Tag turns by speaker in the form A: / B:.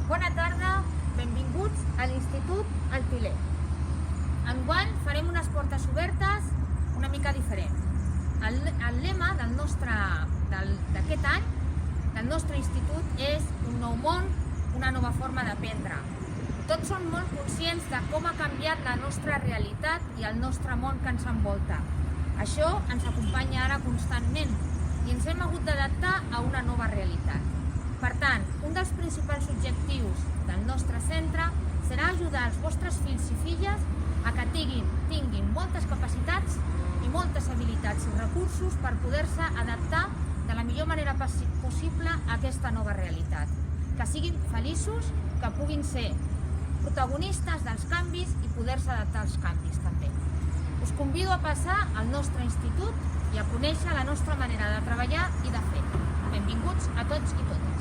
A: Bona tarda, benvinguts a l'Institut Altiler. Enguany farem unes portes obertes una mica diferents. El lema d'aquest any, del nostre institut, és un nou món, una nova forma d'aprendre. Tots som molt conscients de com ha canviat la nostra realitat i el nostre món que ens envolta. Això ens acompanya ara constantment i ens hem hagut d'adaptar a una nova realitat. Per tant, un dels principals objectius del nostre centre serà ajudar els vostres fills i filles a que tinguin moltes capacitats i moltes habilitats i recursos per poder-se adaptar de la millor manera possible a aquesta nova realitat. Que siguin feliços, que puguin ser protagonistes dels canvis i poder-se adaptar als canvis també. Us convido a passar al nostre institut i a conèixer la nostra manera de treballar i de fer. Benvinguts a tots i totes.